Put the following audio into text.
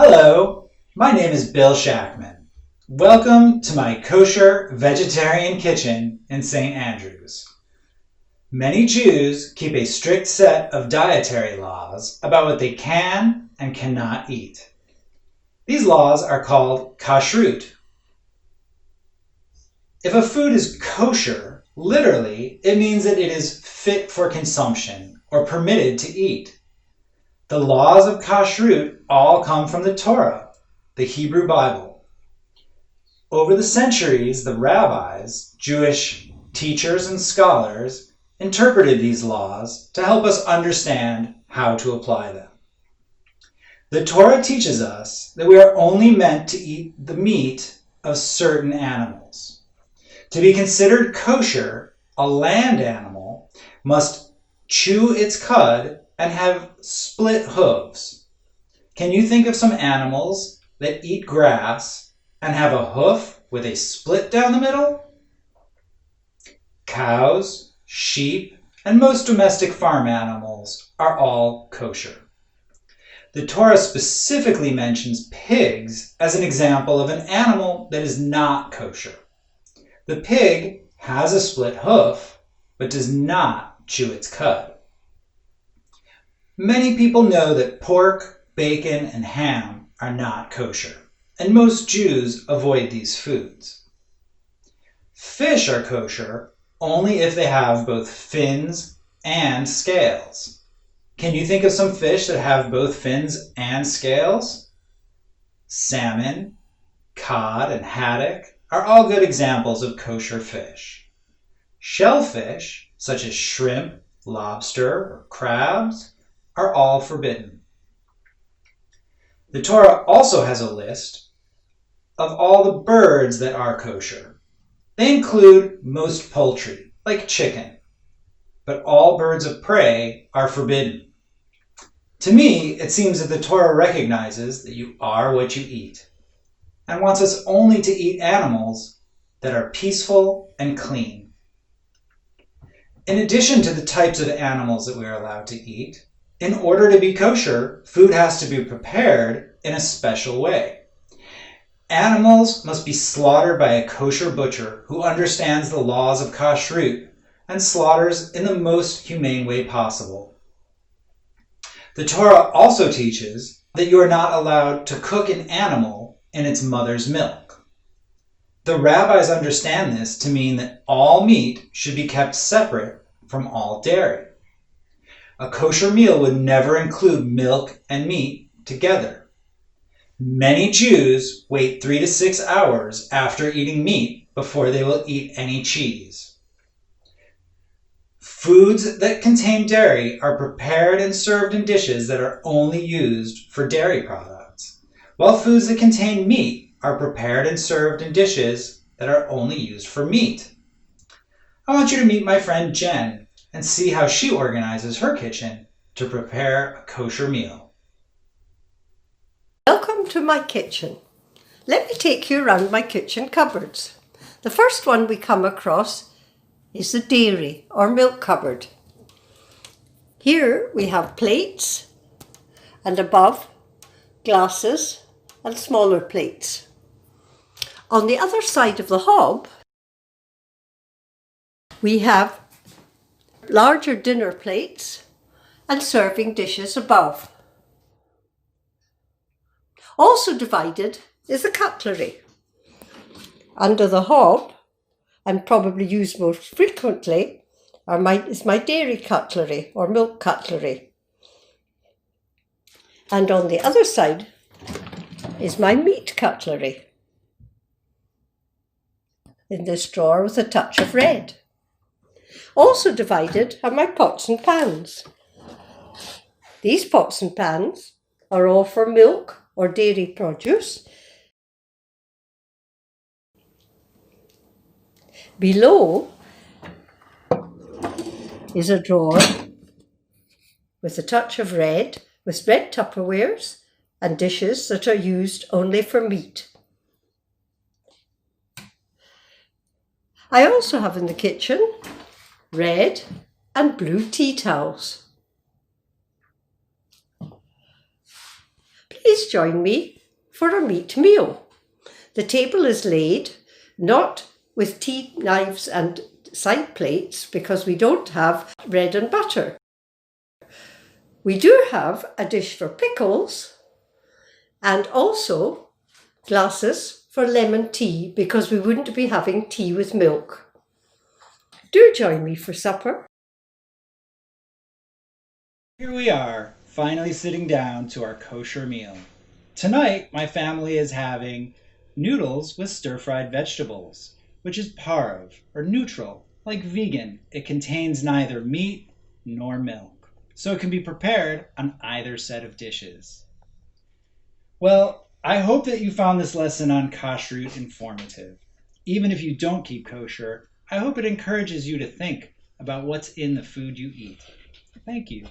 Hello, my name is Bill Shackman. Welcome to my kosher vegetarian kitchen in St. Andrews. Many Jews keep a strict set of dietary laws about what they can and cannot eat. These laws are called Kashrut. If a food is kosher, literally, it means that it is fit for consumption or permitted to eat. The laws of Kashrut all come from the Torah, the Hebrew Bible. Over the centuries, the rabbis, Jewish teachers and scholars, interpreted these laws to help us understand how to apply them. The Torah teaches us that we are only meant to eat the meat of certain animals. To be considered kosher, a land animal must chew its cud and have split hooves. Can you think of some animals that eat grass and have a hoof with a split down the middle? Cows, sheep, and most domestic farm animals are all kosher. The Torah specifically mentions pigs as an example of an animal that is not kosher. The pig has a split hoof, but does not chew its cud. Many people know that pork, bacon, and ham are not kosher, and most Jews avoid these foods. Fish are kosher only if they have both fins and scales. Can you think of some fish that have both fins and scales? Salmon, cod, and haddock are all good examples of kosher fish. Shellfish, such as shrimp, lobster, or crabs, are all forbidden. The Torah also has a list of all the birds that are kosher. They include most poultry, like chicken, but all birds of prey are forbidden. To me, it seems that the Torah recognizes that you are what you eat and wants us only to eat animals that are peaceful and clean. In addition to the types of animals that we are allowed to eat, in order to be kosher, food has to be prepared in a special way. Animals must be slaughtered by a kosher butcher who understands the laws of kashrut and slaughters in the most humane way possible. The Torah also teaches that you are not allowed to cook an animal in its mother's milk. The rabbis understand this to mean that all meat should be kept separate from all dairy. A kosher meal would never include milk and meat together. Many Jews wait 3 to 6 hours after eating meat before they will eat any cheese. Foods that contain dairy are prepared and served in dishes that are only used for dairy products, while foods that contain meat are prepared and served in dishes that are only used for meat. I want you to meet my friend Jen and see how she organizes her kitchen to prepare a kosher meal. Welcome to my kitchen. Let me take you around my kitchen cupboards. The first one we come across is the dairy or milk cupboard. Here we have plates and above glasses and smaller plates. On the other side of the hob we have larger dinner plates and serving dishes above. Also divided is the cutlery. Under the hob, and probably used most frequently, is my dairy cutlery or milk cutlery. And on the other side is my meat cutlery in this drawer with a touch of red. Also divided are my pots and pans. These pots and pans are all for milk or dairy produce. Below is a drawer with a touch of red, with red Tupperwares and dishes that are used only for meat. I also have in the kitchen red and blue tea towels. please join me for a meat meal. The table is laid, not with tea knives and side plates, because we don't have bread and butter. We do have a dish for pickles and also glasses for lemon tea, because we wouldn't be having tea with milk. Do join me for supper. Here we are, finally sitting down to our kosher meal. Tonight, my family is having noodles with stir-fried vegetables, which is parv, or neutral, like vegan. It contains neither meat nor milk, so it can be prepared on either set of dishes. Well, I hope that you found this lesson on Kashrut informative. Even if you don't keep kosher, I hope it encourages you to think about what's in the food you eat. Thank you.